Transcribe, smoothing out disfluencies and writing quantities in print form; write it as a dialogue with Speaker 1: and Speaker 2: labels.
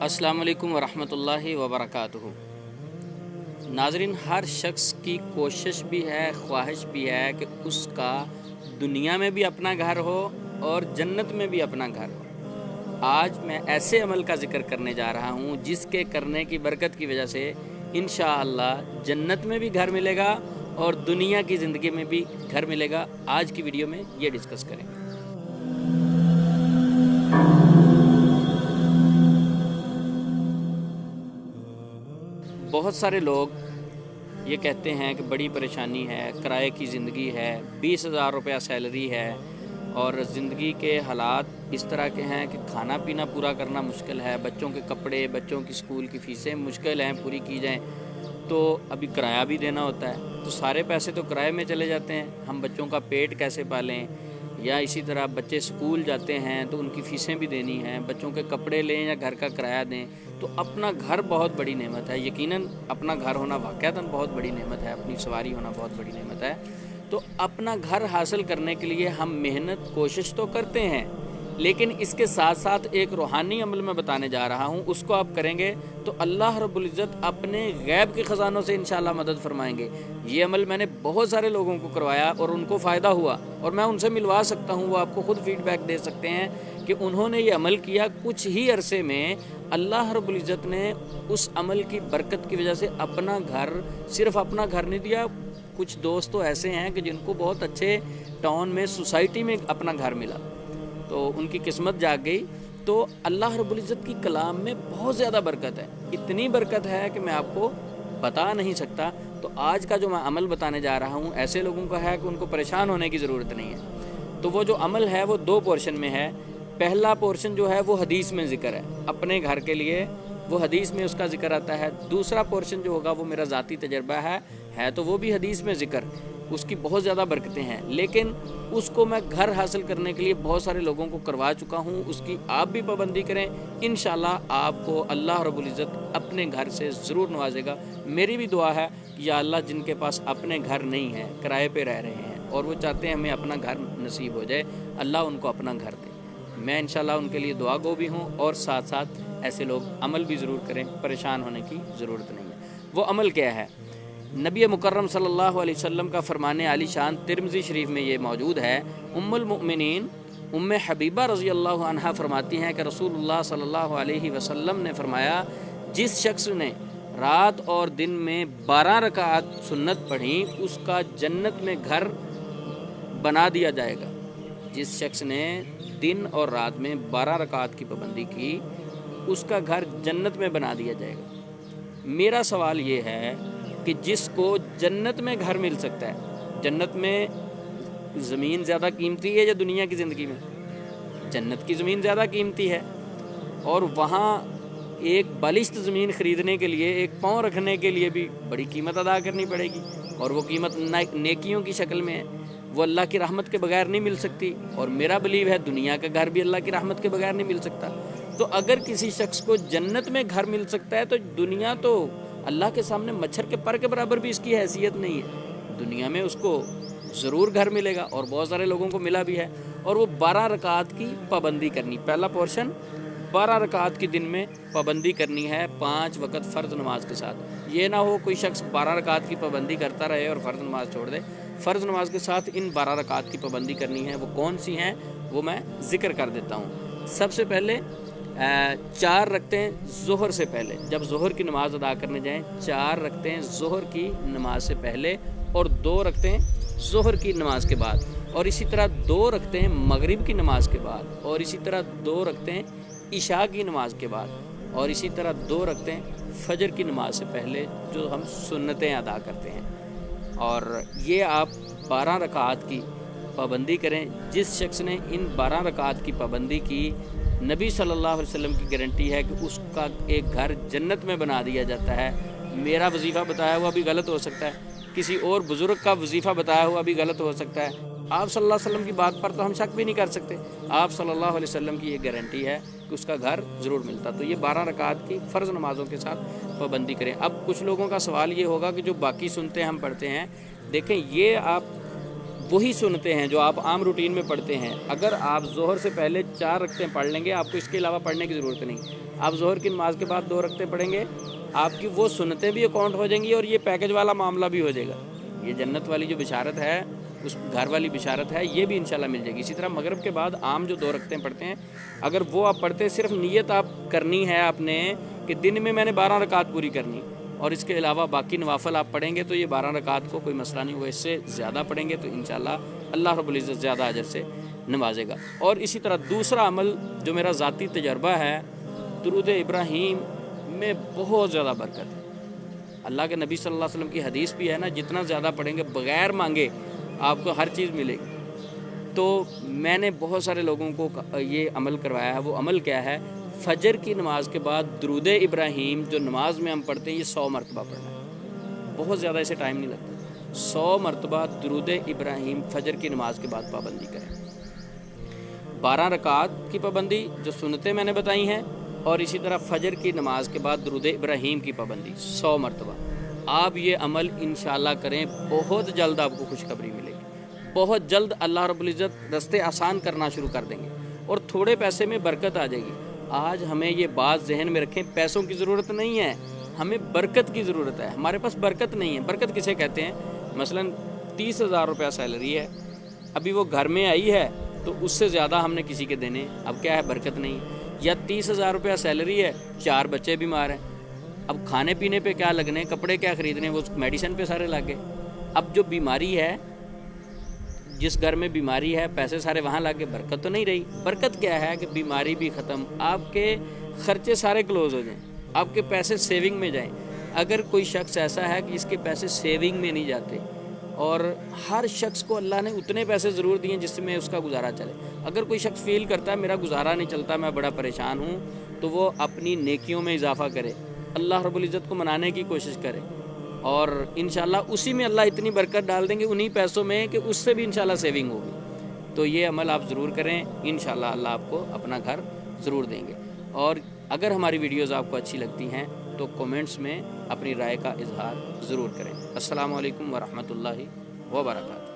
Speaker 1: अस्सलाम वालेकुम वरहमतुल्लाहि वबरकातुहू। नाज़रीन, हर शख्स की कोशिश भी है, ख्वाहिश भी है कि उसका दुनिया में भी अपना घर हो और जन्नत में भी अपना घर हो। आज मैं ऐसे अमल का ज़िक्र करने जा रहा हूँ जिसके करने की बरकत की वजह से इंशाअल्लाह जन्नत में भी घर मिलेगा और दुनिया की ज़िंदगी में भी घर मिलेगा। आज की वीडियो में ये डिस्कस करेंगे। बहुत सारे लोग ये कहते हैं कि बड़ी परेशानी है, किराए की ज़िंदगी है, 20,000 रुपया सैलरी है और ज़िंदगी के हालात इस तरह के हैं कि खाना पीना पूरा करना मुश्किल है, बच्चों के कपड़े, बच्चों की स्कूल की फ़ीसें मुश्किल हैं पूरी की जाएं, तो अभी किराया भी देना होता है, तो सारे पैसे तो किराए में चले जाते हैं। हम बच्चों का पेट कैसे पालें, या इसी तरह बच्चे स्कूल जाते हैं तो उनकी फ़ीसें भी देनी हैं, बच्चों के कपड़े लें या घर का किराया दें। तो अपना घर बहुत बड़ी नेमत है, यकीनन अपना घर होना वाक़अतन बहुत बड़ी नेमत है, अपनी सवारी होना बहुत बड़ी नेमत है। तो अपना घर हासिल करने के लिए हम मेहनत कोशिश तो करते हैं, लेकिन इसके साथ साथ एक रूहानी अमल मैं बताने जा रहा हूँ, उसको आप करेंगे तो अल्लाह रब्बुल इज़्ज़त अपने गैब के ख़ज़ानों से इंशाअल्लाह मदद फरमाएंगे। ये अमल मैंने बहुत सारे लोगों को करवाया और उनको फ़ायदा हुआ, और मैं उनसे मिलवा सकता हूँ, वो आपको ख़ुद फ़ीडबैक दे सकते हैं कि उन्होंने ये अमल किया, कुछ ही अरसे में अल्लाह रब्बुल इज़्ज़त ने उस अमल की बरकत की वजह से अपना घर, सिर्फ़ अपना घर नहीं दिया, कुछ दोस्त तो ऐसे हैं कि जिनको बहुत अच्छे टाउन में, सोसाइटी में अपना घर मिला, तो उनकी किस्मत जाग गई। तो अल्लाह रब्बुल इज़्ज़त की कलाम में बहुत ज़्यादा बरकत है, इतनी बरकत है कि मैं आपको बता नहीं सकता। तो आज का जो मैं अमल बताने जा रहा हूँ ऐसे लोगों का है कि उनको परेशान होने की ज़रूरत नहीं है। तो वो जो अमल है वो 2 पोर्शन में है। पहला पोर्शन जो है वो हदीस में ज़िक्र है, अपने घर के लिए वो हदीस में उसका ज़िक्र आता है। दूसरा पोर्शन जो होगा वो मेरा ज़ाती तजर्बा है तो वो भी हदीस में ज़िक्र, उसकी बहुत ज़्यादा बरकतें हैं, लेकिन उसको मैं घर हासिल करने के लिए बहुत सारे लोगों को करवा चुका हूँ। उसकी आप भी पाबंदी करें, इंशाअल्लाह आपको अल्लाह रब्बुल इज़्ज़त अपने घर से ज़रूर नवाजेगा। मेरी भी दुआ है कि या अल्लाह, जिनके पास अपने घर नहीं है, किराए पे रह रहे हैं और वो चाहते हैं हमें अपना घर नसीब हो जाए, अल्लाह उनको अपना घर दे। मैं इंशाअल्लाह उनके लिए दुआ गो भी हूँ, और साथ साथ ऐसे लोग अमल भी ज़रूर करें, परेशान होने की ज़रूरत नहीं है। वो अमल क्या है? नबी मुकर्रम सल्लल्लाहु अलैहि वसल्लम का फरमाने आली शान तिरमिज़ी शरीफ में ये मौजूद है। उम्मुल मुमिनीन उम्मे हबीबा रज़ी अल्लाह अन्हा फरमाती हैं कि रसूलुल्लाह सल्लल्लाहु अलैहि वसल्लम ने फरमाया, जिस शख्स ने रात और दिन में 12 रकात सुन्नत पढ़ी उसका जन्नत में घर बना दिया जाएगा। जिस शख्स ने दिन और रात में 12 रकात की पाबंदी की उसका घर जन्नत में बना दिया जाएगा। मेरा सवाल ये है कि जिसको जन्नत में घर मिल सकता है, जन्नत में ज़मीन ज़्यादा कीमती है या दुनिया की ज़िंदगी में? जन्नत की ज़मीन ज़्यादा कीमती है, और वहाँ एक बालिश्त ज़मीन ख़रीदने के लिए, एक पाँव रखने के लिए भी बड़ी कीमत अदा करनी पड़ेगी, और वो कीमत नेकियों की शक्ल में है, वो अल्लाह की रहमत के बगैर नहीं मिल सकती। और मेरा बिलीव है दुनिया का घर भी अल्लाह की रहमत के बगैर नहीं मिल सकता। तो अगर किसी शख्स को जन्नत में घर मिल सकता है तो दुनिया तो अल्लाह के सामने मच्छर के पर के बराबर भी इसकी हैसियत नहीं है। दुनिया में उसको ज़रूर घर मिलेगा, और बहुत सारे लोगों को मिला भी है। और वो 12 रकात की पाबंदी करनी, पहला पोर्शन 12 रकात की दिन में पाबंदी करनी है, 5 वक्त फ़र्ज़ नमाज के साथ। ये ना हो कोई शख्स 12 रकात की पाबंदी करता रहे और फ़र्ज़ नमाज छोड़ दे। फ़र्ज़ नमाज के साथ इन 12 रकात की पाबंदी करनी है। वो कौन सी हैं वो मैं ज़िक्र कर देता हूँ। सबसे पहले 4 रखते हैं ज़ोहर से पहले, जब ज़ोहर की नमाज़ अदा करने जाएं 4 रखते हैं ज़ोहर की नमाज से पहले, और 2 रखते हैं ज़ोहर की नमाज के बाद, और इसी तरह 2 रखते हैं मगरिब की नमाज के बाद, और इसी तरह 2 रखते हैं इशा की नमाज के बाद, और इसी तरह 2 रखते हैं फजर की नमाज से पहले, जो हम सुन्नतें अदा करते हैं। और ये आप 12 रकात की पाबंदी करें। जिस शख्स ने इन 12 रकात की पाबंदी की, नबी सल्लल्लाहु अलैहि वसल्लम की गारंटी है कि उसका एक घर जन्नत में बना दिया जाता है। मेरा वजीफ़ा बताया हुआ भी गलत हो सकता है, किसी और बुज़ुर्ग का वजीफ़ा बताया हुआ भी गलत हो सकता है। आप सल्लल्लाहु अलैहि वसल्लम की बात पर तो हम शक भी नहीं कर सकते। आप सल्लल्लाहु अलैहि वसल्लम की ये गारंटी है कि उसका घर ज़रूर मिलता। तो ये 12 रकात की फ़र्ज़ नमाज़ों के साथ पाबंदी करें। अब कुछ लोगों का सवाल ये होगा कि जो बाकी सुनते हम पढ़ते हैं, देखें ये आप وہی سنتے ہیں جو آپ عام روٹین میں پڑھتے ہیں. اگر آپ ظہر سے پہلے 4 رکعتیں پڑھ لیں گے، آپ کو اس کے علاوہ پڑھنے کی ضرورت نہیں. آپ ظہر کی نماز کے بعد 2 رکعتیں پڑھیں گے، آپ کی وہ سنتیں بھی اکاؤنٹ ہو جائیں گی اور یہ پیکج والا معاملہ بھی ہو جائے گا. یہ جنت والی جو بشارت ہے، اس گھر والی بشارت ہے، یہ بھی انشاءاللہ مل جائے گی. اسی طرح مغرب کے بعد عام جو 2 رکعتیں پڑھتے ہیں، اگر وہ آپ پڑھتے، صرف نیت آپ کرنی ہے آپ نے کہ دن میں نے 12 رکعت پوری کرنی، اور اس کے علاوہ باقی نوافل آپ پڑھیں گے تو یہ 12 رکعت کو کوئی مسئلہ نہیں. وہ اس سے زیادہ پڑھیں گے تو انشاءاللہ اللہ رب العزت زیادہ اجر سے نوازے گا. اور اسی طرح دوسرا عمل جو میرا ذاتی تجربہ ہے، درود ابراہیم میں بہت زیادہ برکت ہے. اللہ کے نبی صلی اللہ علیہ وسلم کی حدیث بھی ہے نا، جتنا زیادہ پڑھیں گے بغیر مانگے آپ کو ہر چیز ملے گی. تو میں نے بہت سارے لوگوں کو یہ عمل کروایا ہے. وہ عمل کیا ہے؟ فجر کی نماز کے بعد درود ابراہیم جو نماز میں ہم پڑھتے ہیں، یہ 100 مرتبہ پڑھنا ہے. بہت زیادہ اسے ٹائم نہیں لگتا. 100 مرتبہ درود ابراہیم فجر کی نماز کے بعد پابندی کریں. 12 رکعات کی پابندی جو سنتیں میں نے بتائی ہیں، اور اسی طرح فجر کی نماز کے بعد درود ابراہیم کی پابندی 100 مرتبہ. آپ یہ عمل انشاءاللہ کریں، بہت جلد آپ کو خوشخبری ملے گی. بہت جلد اللہ رب العزت رستے آسان کرنا شروع کر دیں گے اور تھوڑے پیسے میں برکت آ جائے گی. آج ہمیں یہ بات ذہن میں رکھیں، پیسوں کی ضرورت نہیں ہے، ہمیں برکت کی ضرورت ہے. ہمارے پاس برکت نہیں ہے. برکت کسے کہتے ہیں؟ مثلا 30,000 روپیہ سیلری ہے، ابھی وہ گھر میں آئی ہے تو اس سے زیادہ ہم نے کسی کے دینے، اب کیا ہے؟ برکت نہیں. یا 30,000 روپیہ سیلری ہے، 4 بچے بیمار ہیں، اب کھانے پینے پہ کیا لگنے، کپڑے کیا خریدنے، وہ میڈیسن پہ سارے لگ گئے. اب جو بیماری ہے، جس گھر میں بیماری ہے، پیسے سارے وہاں لگ گئے، برکت تو نہیں رہی. برکت کیا ہے کہ بیماری بھی ختم، آپ کے خرچے سارے کلوز ہو جائیں، آپ کے پیسے سیونگ میں جائیں. اگر کوئی شخص ایسا ہے کہ اس کے پیسے سیونگ میں نہیں جاتے، اور ہر شخص کو اللہ نے اتنے پیسے ضرور دیے جس میں اس کا گزارا چلے. اگر کوئی شخص فیل کرتا ہے میرا گزارا نہیں چلتا، میں بڑا پریشان ہوں، تو وہ اپنی نیکیوں میں اضافہ کرے، اللہ رب العزت کو منانے کی کوشش کرے، اور انشاءاللہ اسی میں اللہ اتنی برکت ڈال دیں گے انہی پیسوں میں کہ اس سے بھی انشاءاللہ سیونگ ہوگی. تو یہ عمل آپ ضرور کریں، انشاءاللہ اللہ آپ کو اپنا گھر ضرور دیں گے. اور اگر ہماری ویڈیوز آپ کو اچھی لگتی ہیں تو کومنٹس میں اپنی رائے کا اظہار ضرور کریں. السلام علیکم ورحمۃ اللہ وبرکاتہ.